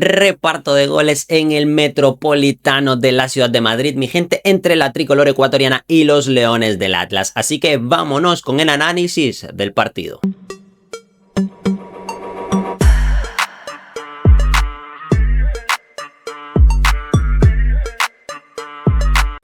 reparto de goles en el Metropolitano de la ciudad de Madrid, mi gente, entre la tricolor ecuatoriana y los Leones del Atlas. Así que vámonos con el análisis del partido.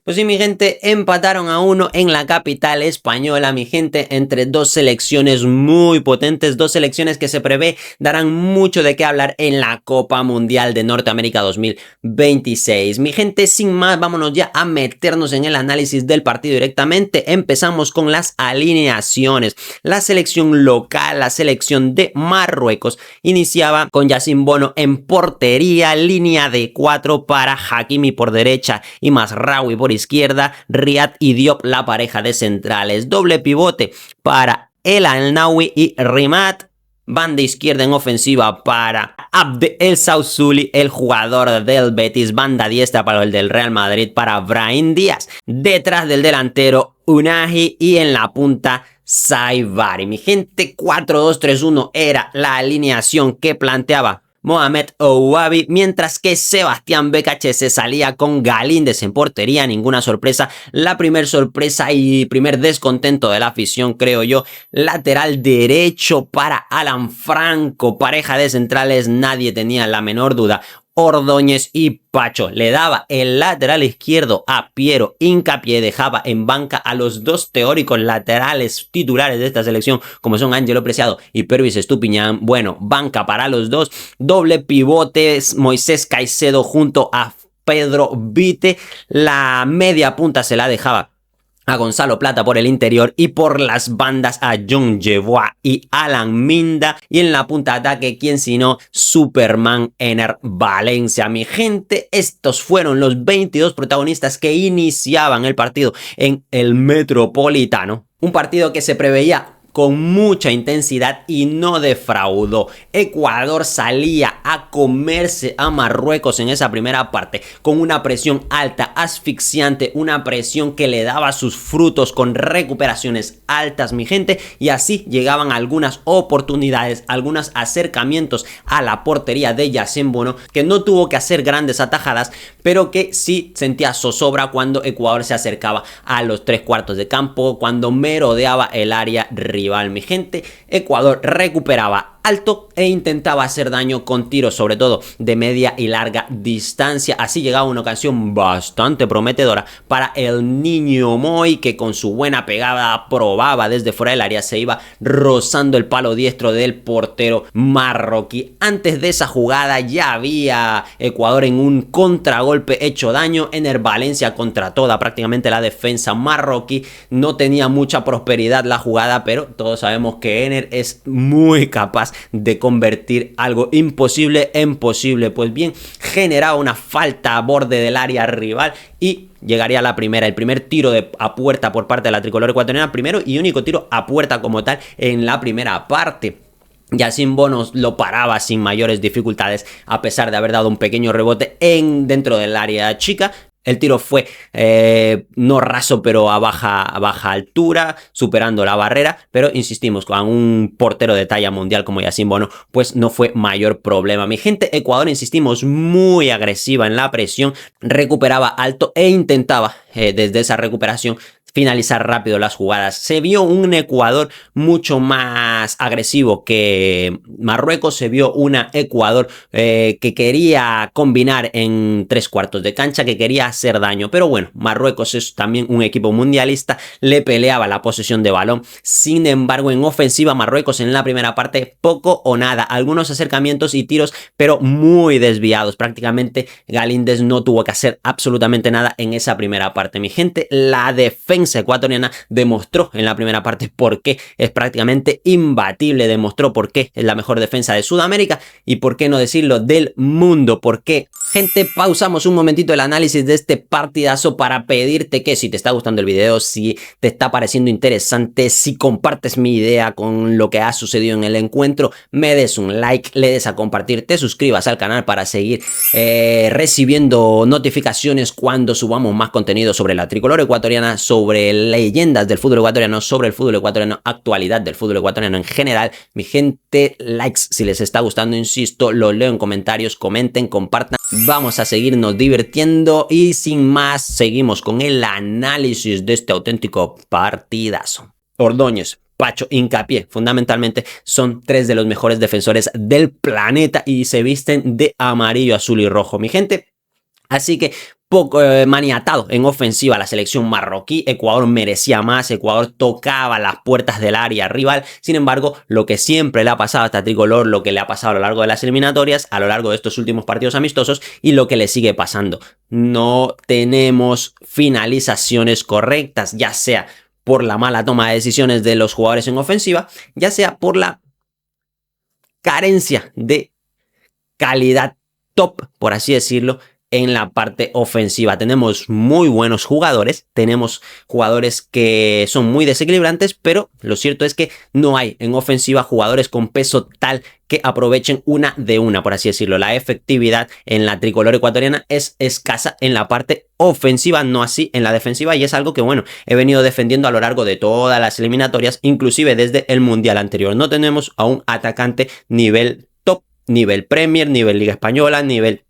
Pues sí, mi gente, empataron a 1 en la capital española, mi gente, entre dos selecciones muy potentes, dos selecciones que se prevé darán mucho de qué hablar en la Copa Mundial de Norteamérica 2026. Mi gente, sin más, vámonos ya a meternos en el análisis del partido directamente. Empezamos con las alineaciones. La selección local, la selección de Marruecos, iniciaba con Yassine Bono en portería, línea de 4 para Hakimi por derecha y Mazraoui por izquierda, Riyad y Diop la pareja de centrales, doble pivote para El Ainaoui y Rimat, banda izquierda en ofensiva para Abde El Sauzuli, el jugador del Betis, banda diestra para el del Real Madrid para Brahim Díaz, detrás del delantero Unahi y en la punta Saibari. Mi gente, 4-2-3-1 era la alineación que planteaba Mohamed Ouabi, mientras que Sebastián Becache se salía con Galíndez en portería. Ninguna sorpresa, la primer sorpresa y primer descontento de la afición, creo yo. Lateral derecho para Alan Franco, pareja de centrales, nadie tenía la menor duda. Ordóñez y Pacho. Le daba el lateral izquierdo a Piero Hincapié, dejaba en banca a los dos teóricos laterales titulares de esta selección, como son Ángelo Preciado y Pervis Estupiñán. Bueno, banca para los dos. Doble pivote, Moisés Caicedo junto a Pedro Vite. La media punta se la dejaba a Gonzalo Plata por el interior y por las bandas a John Yeboah y Alan Minda, y en la punta de ataque, quien sino Superman Ener Valencia. Mi gente, estos fueron los 22 protagonistas que iniciaban el partido en el Metropolitano, un partido que se preveía con mucha intensidad y no defraudó. Ecuador salía a comerse a Marruecos en esa primera parte con una presión alta, asfixiante, una presión que le daba sus frutos con recuperaciones altas, mi gente, y así llegaban algunas oportunidades, algunos acercamientos a la portería de Yassine Bono, que no tuvo que hacer grandes atajadas, pero que sí sentía zozobra cuando Ecuador se acercaba a los 3/4 de campo, cuando merodeaba el área rival. Mi gente, Ecuador recuperaba alto e intentaba hacer daño con tiros, sobre todo de media y larga distancia. Así llegaba una ocasión bastante prometedora para el Niño Moy, que con su buena pegada probaba desde fuera del área, se iba rozando el palo diestro del portero marroquí. Antes de esa jugada ya había Ecuador en un contragolpe hecho daño. Ener Valencia contra toda prácticamente la defensa marroquí. No tenía mucha prosperidad la jugada, pero todos sabemos que Ener es muy capaz de convertir algo imposible en posible. Pues bien, generaba una falta a borde del área rival y llegaría la primera, el primer tiro a puerta por parte de la tricolor ecuatoriana, primero y único tiro a puerta como tal en la primera parte. Yassine Bono lo paraba sin mayores dificultades, a pesar de haber dado un pequeño rebote dentro del área chica. El tiro fue no raso, pero a baja altura, superando la barrera, pero insistimos, con un portero de talla mundial como Yassine Bono, pues no fue mayor problema. Mi gente, Ecuador, insistimos, muy agresiva en la presión, recuperaba alto e intentaba desde esa recuperación finalizar rápido las jugadas. Se vio un Ecuador mucho más agresivo que Marruecos, se vio una Ecuador que quería combinar en 3/4 de cancha, que quería hacer daño, pero bueno, Marruecos es también un equipo mundialista, le peleaba la posesión de balón. Sin embargo, en ofensiva, Marruecos en la primera parte poco o nada, algunos acercamientos y tiros, pero muy desviados. Prácticamente Galíndez no tuvo que hacer absolutamente nada en esa primera parte. Mi gente, la defensa ecuatoriana demostró en la primera parte por qué es prácticamente imbatible, demostró por qué es la mejor defensa de Sudamérica y por qué no decirlo del mundo, por qué Gente, pausamos un momentito el análisis de este partidazo para pedirte que si te está gustando el video, si te está pareciendo interesante, si compartes mi idea con lo que ha sucedido en el encuentro, me des un like, le des a compartir, te suscribas al canal para seguir recibiendo notificaciones cuando subamos más contenido sobre la tricolor ecuatoriana, sobre leyendas del fútbol ecuatoriano, sobre el fútbol ecuatoriano, actualidad del fútbol ecuatoriano en general. Mi gente, likes si les está gustando, insisto, lo leo en comentarios, comenten, compartan. Vamos a seguirnos divirtiendo y sin más, seguimos con el análisis de este auténtico partidazo. Ordóñez, Pacho, Hincapié, fundamentalmente son tres de los mejores defensores del planeta y se visten de amarillo, azul y rojo, mi gente. Así que poco maniatado en ofensiva la selección marroquí. Ecuador merecía más, Ecuador tocaba las puertas del área rival. Sin embargo, lo que siempre le ha pasado a esta tricolor, lo que le ha pasado a lo largo de las eliminatorias, a lo largo de estos últimos partidos amistosos y lo que le sigue pasando. No tenemos finalizaciones correctas, ya sea por la mala toma de decisiones de los jugadores en ofensiva, ya sea por la carencia de calidad top, por así decirlo, en la parte ofensiva. Tenemos muy buenos jugadores, tenemos jugadores que son muy desequilibrantes, pero lo cierto es que no hay en ofensiva jugadores con peso tal que aprovechen una de una, por así decirlo. La efectividad en la tricolor ecuatoriana es escasa en la parte ofensiva, no así en la defensiva, y es algo que, bueno, he venido defendiendo a lo largo de todas las eliminatorias, inclusive desde el mundial anterior. No tenemos a un atacante nivel top, nivel Premier, nivel Liga Española, nivel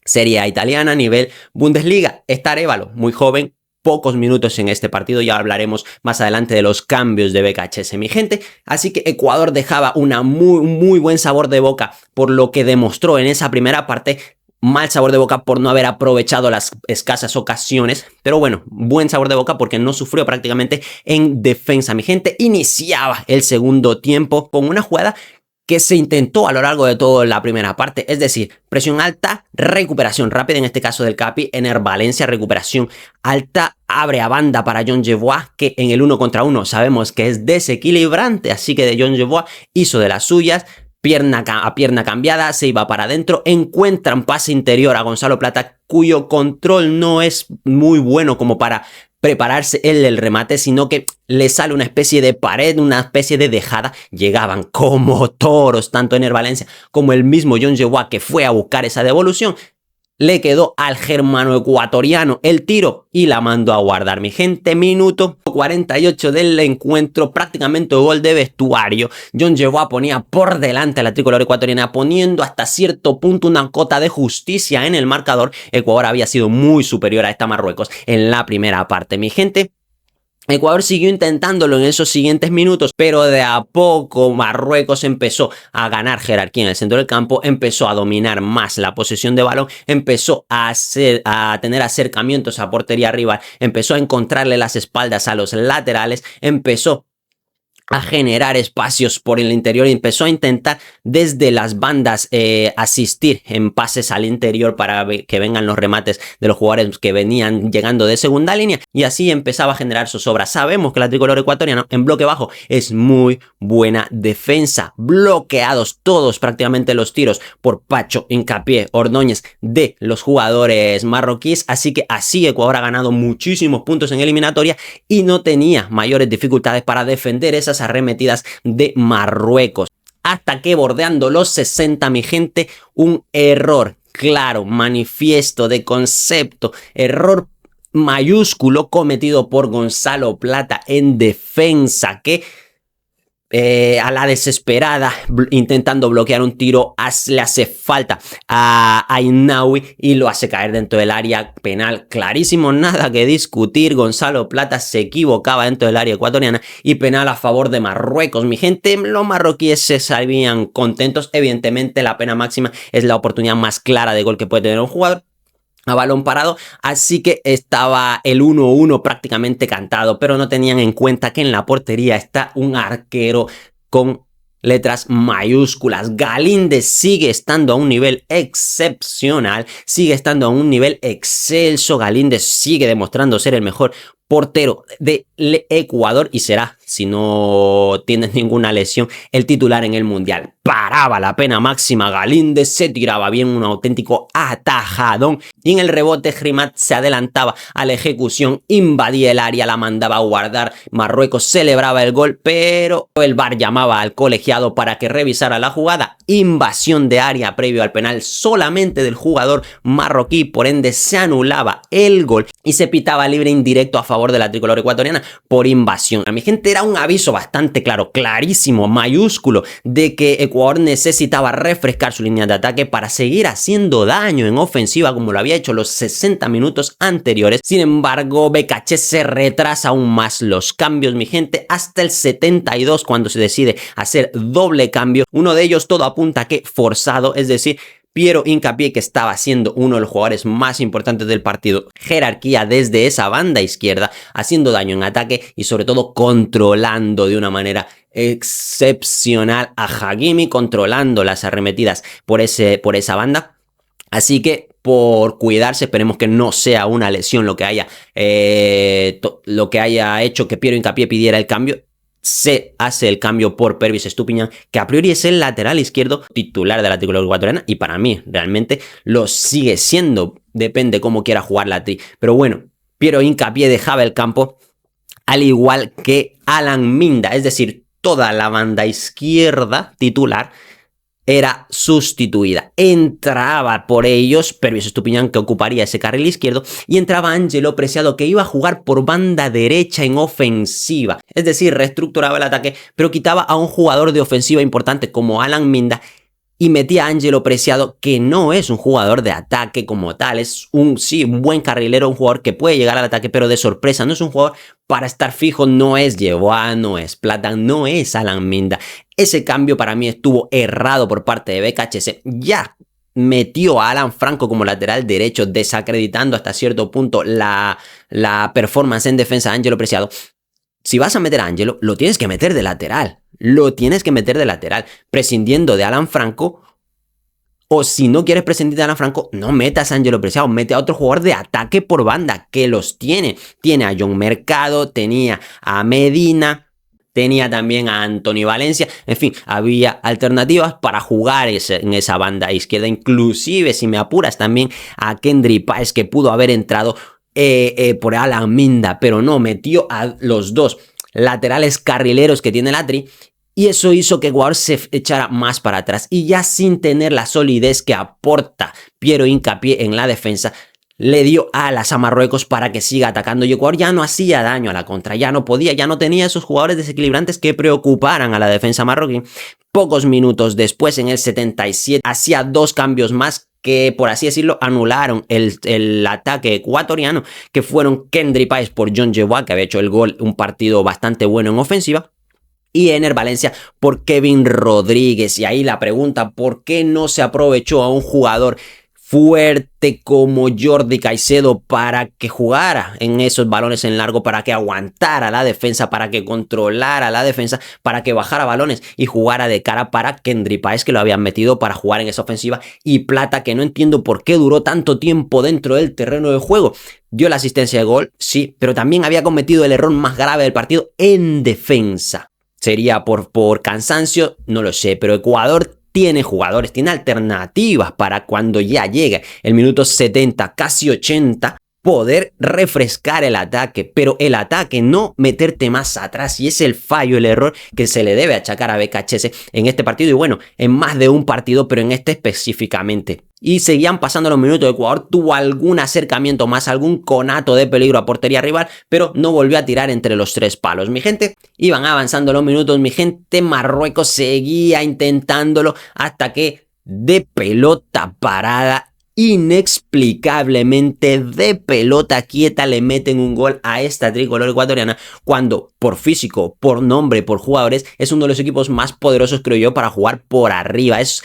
Serie A italiana, nivel Bundesliga. Está Arévalo, muy joven, pocos minutos en este partido, ya hablaremos más adelante de los cambios de BKHS, mi gente. Así que Ecuador dejaba un muy buen sabor de boca por lo que demostró en esa primera parte. Mal sabor de boca por no haber aprovechado las escasas ocasiones, pero bueno, buen sabor de boca porque no sufrió prácticamente en defensa, mi gente. Iniciaba el segundo tiempo con una jugada que se intentó a lo largo de toda la primera parte, es decir, presión alta, recuperación rápida, en este caso del Capi, Ener Valencia, recuperación alta, abre a banda para John Yeboah, que en el 1 contra 1 sabemos que es desequilibrante, así que de John Yeboah hizo de las suyas, pierna cambiada, se iba para adentro, encuentran pase interior a Gonzalo Plata, cuyo control no es muy bueno como para prepararse el remate, sino que le sale una especie de pared, una especie de dejada. Llegaban como toros, tanto Ener Valencia como el mismo John Yeboah, que fue a buscar esa devolución. Le quedó al germano ecuatoriano el tiro y la mandó a guardar, mi gente. Minuto 48 del encuentro, prácticamente gol de vestuario. John Yeboah ponía por delante a la tricolor ecuatoriana, poniendo hasta cierto punto una cota de justicia en el marcador. Ecuador había sido muy superior a esta Marruecos en la primera parte, mi gente. Ecuador siguió intentándolo en esos siguientes minutos, pero de a poco Marruecos empezó a ganar jerarquía en el centro del campo, empezó a dominar más la posesión de balón, empezó a tener acercamientos a portería rival, empezó a encontrarle las espaldas a los laterales, empezó a generar espacios por el interior y empezó a intentar desde las bandas asistir en pases al interior para que vengan los remates de los jugadores que venían llegando de segunda línea, y así empezaba a generar zozobra. Sabemos que la tricolor ecuatoriana en bloque bajo es muy buena defensa, bloqueados todos prácticamente los tiros por Pacho, Hincapié, Ordóñez de los jugadores marroquíes, así que así Ecuador ha ganado muchísimos puntos en eliminatoria y no tenía mayores dificultades para defender esas arremetidas de Marruecos, hasta que bordeando los 60, mi gente, un error claro, manifiesto de concepto, error mayúsculo cometido por Gonzalo Plata en defensa, que a la desesperada, intentando bloquear un tiro, le hace falta a Ainaoui y lo hace caer dentro del área penal. Clarísimo, nada que discutir. Gonzalo Plata se equivocaba dentro del área ecuatoriana y penal a favor de Marruecos. Mi gente, los marroquíes se salían contentos. Evidentemente, la pena máxima es la oportunidad más clara de gol que puede tener un jugador a balón parado, así que estaba el 1-1 prácticamente cantado, pero no tenían en cuenta que en la portería está un arquero con letras mayúsculas. Galíndez sigue estando a un nivel excepcional, sigue estando a un nivel excelso. Galíndez sigue demostrando ser el mejor portero de Ecuador y será, si no tienes ninguna lesión, el titular en el Mundial. Paraba la pena máxima Galíndez, se tiraba bien, un auténtico atajadón y en el rebote Grimat se adelantaba a la ejecución, invadía el área, la mandaba a guardar, Marruecos celebraba el gol, pero el VAR llamaba al colegiado para que revisara la jugada, invasión de área previo al penal solamente del jugador marroquí, por ende se anulaba el gol y se pitaba libre indirecto a favor de la tricolor ecuatoriana por invasión. A mi gente era un aviso bastante claro, clarísimo, mayúsculo, de que Ecuador necesitaba refrescar su línea de ataque para seguir haciendo daño en ofensiva como lo había hecho los 60 minutos anteriores. Sin embargo, BKC se retrasa aún más los cambios, mi gente, hasta el 72 cuando se decide hacer doble cambio. Uno de ellos todo apunta que forzado, es decir, Piero Hincapié, que estaba siendo uno de los jugadores más importantes del partido, jerarquía desde esa banda izquierda, haciendo daño en ataque y sobre todo controlando de una manera excepcional a Hakimi, controlando las arremetidas por esa banda. Así que por cuidarse, esperemos que no sea una lesión lo que haya hecho que Piero Hincapié pidiera el cambio. Se hace el cambio por Pervis Estupiñán, que a priori es el lateral izquierdo titular de la tricolor ecuatoriana y para mí realmente lo sigue siendo, depende cómo quiera jugar la tri. Pero bueno, Piero Hincapié dejaba el campo, al igual que Alan Minda, es decir, toda la banda izquierda titular era sustituida. Entraba por ellos Pervis Estupiñán, que ocuparía ese carril izquierdo, y entraba Ángelo Preciado, que iba a jugar por banda derecha en ofensiva. Es decir, reestructuraba el ataque, pero quitaba a un jugador de ofensiva importante como Alan Minda y metía a Ángelo Preciado, que no es un jugador de ataque como tal, es un buen carrilero, un jugador que puede llegar al ataque, pero de sorpresa, no es un jugador para estar fijo, no es Yeboah, no es Plata, no es Alan Minda. Ese cambio para mí estuvo errado por parte de BKHS. Ya metió a Alan Franco como lateral derecho, desacreditando hasta cierto punto la performance en defensa de Ángelo Preciado. Si vas a meter a Ángelo, lo tienes que meter de lateral. Lo tienes que meter de lateral, prescindiendo de Alan Franco. O si no quieres prescindir de Alan Franco, no metas a Ángelo Preciado, mete a otro jugador de ataque por banda, que los tiene. Tiene a John Mercado, tenía a Medina, tenía también a Anthony Valencia. En fin, había alternativas para jugar en esa banda izquierda. Inclusive, si me apuras, también a Kendry Páez, que pudo haber entrado por Alan Minda, pero no, metió a los dos laterales carrileros que tiene la tri, y eso hizo que Ecuador se echara más para atrás, y ya sin tener la solidez que aporta Piero Hincapié en la defensa, le dio alas a Marruecos para que siga atacando, y Ecuador ya no hacía daño a la contra, ya no podía, ya no tenía esos jugadores desequilibrantes que preocuparan a la defensa marroquí. Pocos minutos después, en el 77, hacía dos cambios más que, por así decirlo, anularon el ataque ecuatoriano, que fueron Kendry Páez por John Yeboah, que había hecho el gol, un partido bastante bueno en ofensiva, y Ener Valencia por Kevin Rodríguez. Y ahí la pregunta, ¿por qué no se aprovechó a un jugador fuerte como Jordi Caicedo para que jugara en esos balones en largo, para que aguantara la defensa, para que controlara la defensa, para que bajara balones y jugara de cara para Kendry Páez, que lo habían metido para jugar en esa ofensiva, y Plata, que no entiendo por qué duró tanto tiempo dentro del terreno de juego? Dio la asistencia de gol, sí, pero también había cometido el error más grave del partido en defensa. ¿Sería por cansancio? No lo sé, pero Ecuador tiene jugadores, tiene alternativas para cuando ya llegue el minuto 70, casi 80, poder refrescar el ataque, pero el ataque, no meterte más atrás, y es el fallo, el error que se le debe achacar a BKHS en este partido, y bueno, en más de un partido, pero en este específicamente. Y seguían pasando los minutos, Ecuador tuvo algún acercamiento más, algún conato de peligro a portería rival, pero no volvió a tirar entre los tres palos. Mi gente, iban avanzando los minutos, mi gente, Marruecos seguía intentándolo hasta que de pelota parada, inexplicablemente de pelota quieta, le meten un gol a esta tricolor ecuatoriana, cuando por físico, por nombre, por jugadores, es uno de los equipos más poderosos, creo yo, para jugar por arriba. Es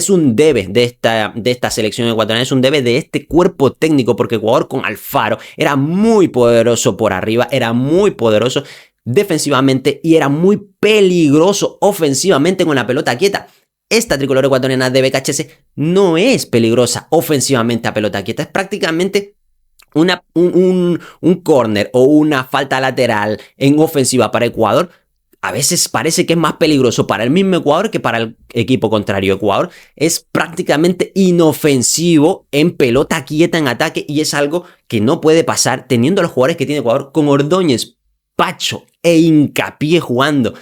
un debe de esta selección ecuatoriana, es un debe de este cuerpo técnico, porque Ecuador con Alfaro era muy poderoso por arriba, era muy poderoso defensivamente y era muy peligroso ofensivamente con la pelota quieta. Esta tricolor ecuatoriana de BKHS no es peligrosa ofensivamente a pelota quieta, es prácticamente un córner o una falta lateral en ofensiva para Ecuador, a veces parece que es más peligroso para el mismo Ecuador que para el equipo contrario. Ecuador es prácticamente inofensivo en pelota quieta en ataque y es algo que no puede pasar teniendo a los jugadores que tiene Ecuador con Ordóñez, Pacho e Hincapié jugando.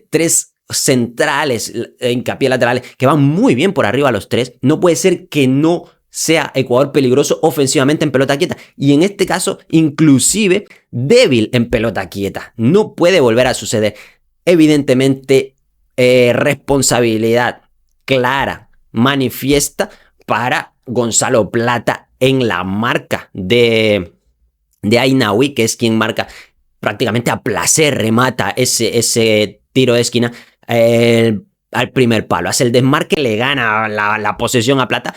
Tres centrales, Hincapié laterales, que van muy bien por arriba los tres. No puede ser que no sea Ecuador peligroso ofensivamente en pelota quieta y en este caso inclusive débil en pelota quieta. No puede volver a suceder. Evidentemente responsabilidad clara, manifiesta para Gonzalo Plata en la marca de Ainaoui, que es quien marca prácticamente a placer, remata ese tiro de esquina al primer palo. Hace el desmarque, le gana la posesión a Plata.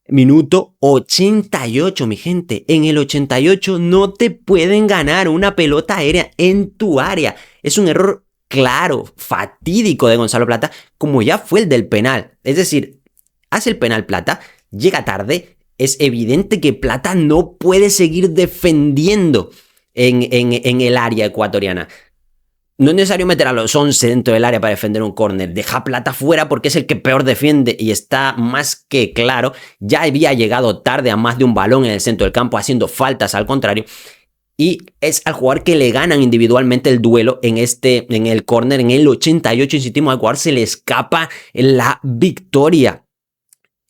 Minuto 88, mi gente. En el 88 no te pueden ganar una pelota aérea en tu área. Es un error claro, fatídico de Gonzalo Plata, como ya fue el del penal. Es decir, hace el penal Plata, llega tarde. Es evidente que Plata no puede seguir defendiendo en el área ecuatoriana. No es necesario meter a los 11 dentro del área para defender un córner. Deja Plata fuera porque es el que peor defiende y está más que claro. Ya había llegado tarde a más de un balón en el centro del campo haciendo faltas al contrario. Y es al jugador que le ganan individualmente el duelo en el córner. En el 88, insistimos, al jugador se le escapa la victoria.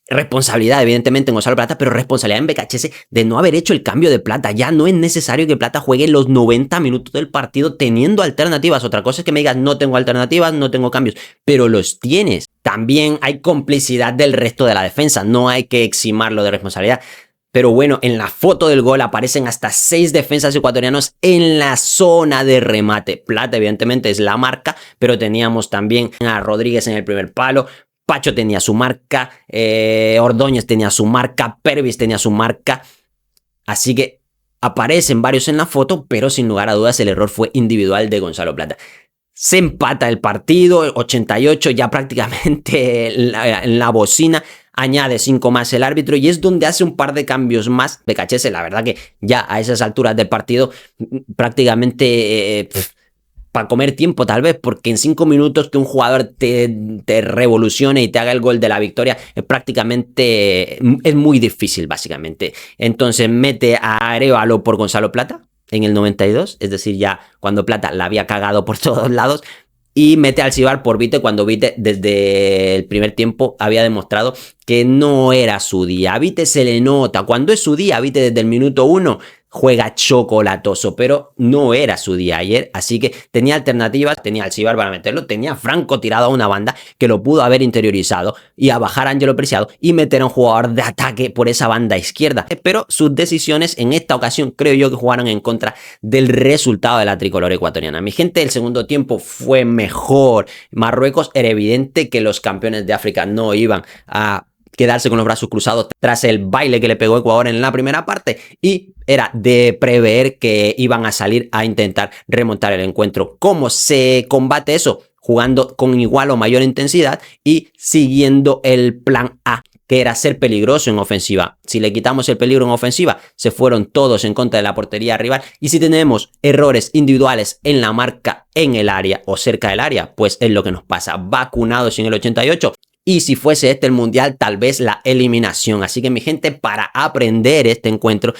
Responsabilidad evidentemente en Gonzalo Plata, pero responsabilidad en BKHS de no haber hecho el cambio de Plata. Ya no es necesario que Plata juegue los 90 minutos del partido teniendo alternativas. Otra cosa es que me digas no tengo alternativas, no tengo cambios, pero los tienes. También hay complicidad del resto de la defensa, no hay que eximarlo de responsabilidad. Pero bueno, en la foto del gol aparecen hasta 6 defensas ecuatorianos en la zona de remate. Plata evidentemente es la marca, pero teníamos también a Rodríguez en el primer palo. Pacho tenía su marca, Ordóñez tenía su marca, Pervis tenía su marca. Así que aparecen varios en la foto, pero sin lugar a dudas el error fue individual de Gonzalo Plata. Se empata el partido, 88 ya prácticamente en la bocina. Añade 5 más el árbitro y es donde hace un par de cambios más de BKHS. La verdad que ya a esas alturas del partido prácticamente... para comer tiempo tal vez, porque en 5 minutos que un jugador te revolucione y te haga el gol de la victoria es prácticamente, es muy difícil básicamente. Entonces mete a Arévalo por Gonzalo Plata en el 92, es decir, ya cuando Plata la había cagado por todos lados, y mete al Alcibar por Vite cuando Vite desde el primer tiempo había demostrado que no era su día. A Vite se le nota, cuando es su día, Vite desde el minuto 1 juega chocolatoso, pero no era su día ayer, así que tenía alternativas, tenía Alcibar para meterlo, tenía Franco tirado a una banda que lo pudo haber interiorizado y a bajar a Ángelo Preciado y meter a un jugador de ataque por esa banda izquierda, pero sus decisiones en esta ocasión creo yo que jugaron en contra del resultado de la tricolor ecuatoriana. Mi gente, el segundo tiempo fue mejor. Marruecos era evidente que los campeones de África no iban a quedarse con los brazos cruzados tras el baile que le pegó Ecuador en la primera parte y era de prever que iban a salir a intentar remontar el encuentro. ¿Cómo se combate eso? Jugando con igual o mayor intensidad y siguiendo el plan A, que era ser peligroso en ofensiva. Si le quitamos el peligro en ofensiva, se fueron todos en contra de la portería rival. Y si tenemos errores individuales en la marca en el área o cerca del área, pues es lo que nos pasa. Vacunados en el 88. Y si fuese este el mundial, tal vez la eliminación. Así que mi gente, para aprender este encuentro,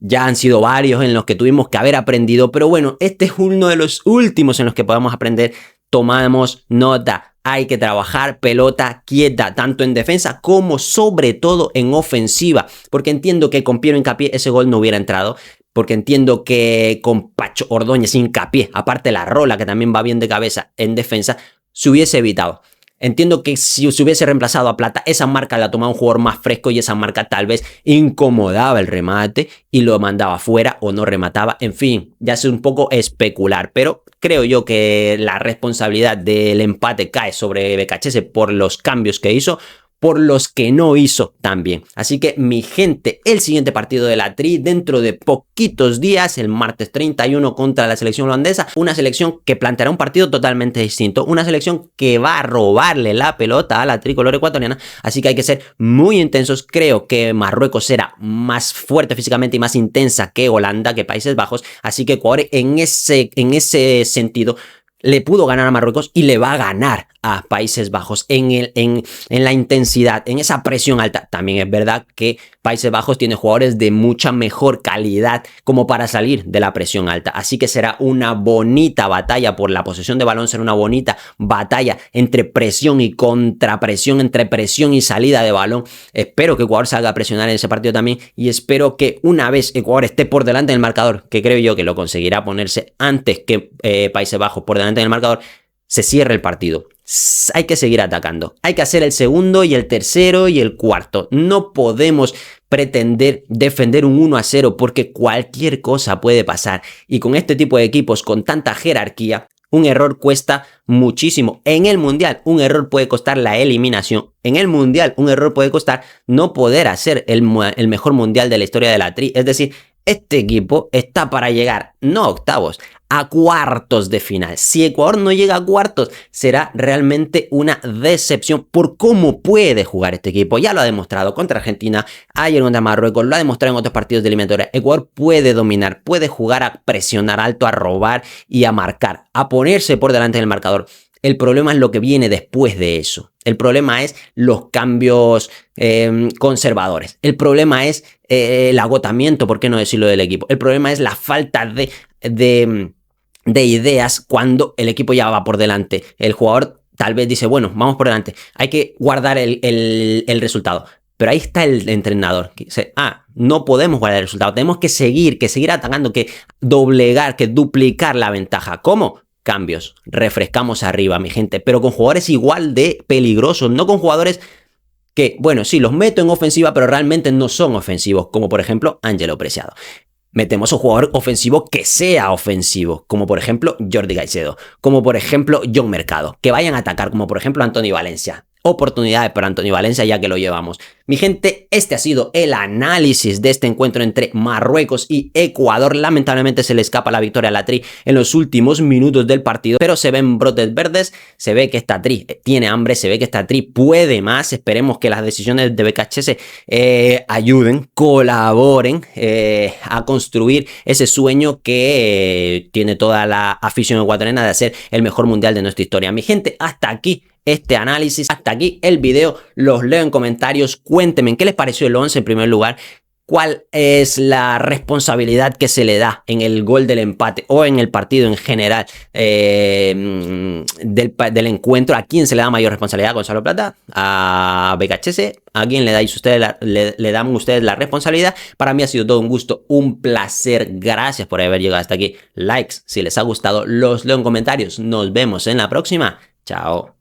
ya han sido varios en los que tuvimos que haber aprendido. Pero bueno, este es uno de los últimos en los que podemos aprender. Tomamos nota. Hay que trabajar pelota quieta, tanto en defensa como sobre todo en ofensiva. Porque entiendo que con Piero Hincapié ese gol no hubiera entrado. Porque entiendo que con Pacho, Ordóñez, Hincapié, aparte la Rola, que también va bien de cabeza en defensa, se hubiese evitado. Entiendo que si se hubiese reemplazado a Plata, esa marca la tomaba un jugador más fresco y esa marca tal vez incomodaba el remate y lo mandaba fuera o no remataba. En fin, ya es un poco especular, pero creo yo que la responsabilidad del empate cae sobre BKHS por los cambios que hizo, por los que no hizo tan bien. Así que mi gente, el siguiente partido de la Tri dentro de poquitos días, el martes 31 contra la selección holandesa, una selección que planteará un partido totalmente distinto, una selección que va a robarle la pelota a la tricolor ecuatoriana, así que hay que ser muy intensos. Creo que Marruecos será más fuerte físicamente y más intensa que Holanda, que Países Bajos, así que Ecuador en ese sentido le pudo ganar a Marruecos y le va a ganar a Países Bajos en la intensidad, en esa presión alta. También es verdad que Países Bajos tiene jugadores de mucha mejor calidad como para salir de la presión alta. Así que será una bonita batalla por la posesión de balón, será una bonita batalla entre presión y contrapresión, entre presión y salida de balón. Espero que Ecuador salga a presionar en ese partido también y espero que una vez Ecuador esté por delante del marcador, que creo yo que lo conseguirá ponerse antes que Países Bajos por delante del marcador, se cierre el partido. Hay que seguir atacando. Hay que hacer el segundo y el tercero y el cuarto. No podemos pretender defender un 1-0 porque cualquier cosa puede pasar. Y con este tipo de equipos con tanta jerarquía, un error cuesta muchísimo. En el Mundial, un error puede costar la eliminación. En el Mundial, un error puede costar no poder hacer el mejor Mundial de la historia de la Tri. Es decir, este equipo está para llegar, no a octavos, a cuartos de final. Si Ecuador no llega a cuartos, será realmente una decepción por cómo puede jugar este equipo. Ya lo ha demostrado contra Argentina, ayer contra Marruecos, lo ha demostrado en otros partidos de eliminatoria. Ecuador puede dominar, puede jugar a presionar alto, a robar y a marcar, a ponerse por delante del marcador. El problema es lo que viene después de eso. El problema es los cambios conservadores. El problema es el agotamiento, por qué no decirlo, del equipo. El problema es la falta de ideas cuando el equipo ya va por delante. El jugador tal vez dice, bueno, vamos por delante. Hay que guardar el resultado. Pero ahí está el entrenador que dice, no podemos guardar el resultado. Tenemos que seguir atacando, que doblegar, que duplicar la ventaja. ¿Cómo? Cambios, refrescamos arriba, mi gente, pero con jugadores igual de peligrosos, no con jugadores que, bueno, sí, los meto en ofensiva, pero realmente no son ofensivos, como por ejemplo Ángelo Preciado. Metemos a un jugador ofensivo que sea ofensivo, como por ejemplo Jordi Caicedo, como por ejemplo John Mercado, que vayan a atacar, como por ejemplo Antonio Valencia. Oportunidades para Antonio Valencia ya que lo llevamos. Mi gente, este ha sido el análisis de este encuentro entre Marruecos y Ecuador. Lamentablemente se le escapa la victoria a la Tri en los últimos minutos del partido, pero se ven brotes verdes, se ve que esta Tri tiene hambre, se ve que esta Tri puede más. Esperemos que las decisiones de BKHS ayuden, colaboren a construir ese sueño que tiene toda la afición ecuatoriana de hacer el mejor mundial de nuestra historia. Mi gente, hasta aquí este análisis, hasta aquí el video, los leo en comentarios, cuéntenme qué les pareció el 11 en primer lugar, cuál es la responsabilidad que se le da en el gol del empate o en el partido en general del encuentro, a quién se le da mayor responsabilidad, a Gonzalo Plata, a BKHS, a quién le dan ustedes la responsabilidad. Para mí ha sido todo un gusto, un placer, gracias por haber llegado hasta aquí, likes si les ha gustado, los leo en comentarios, nos vemos en la próxima, chao.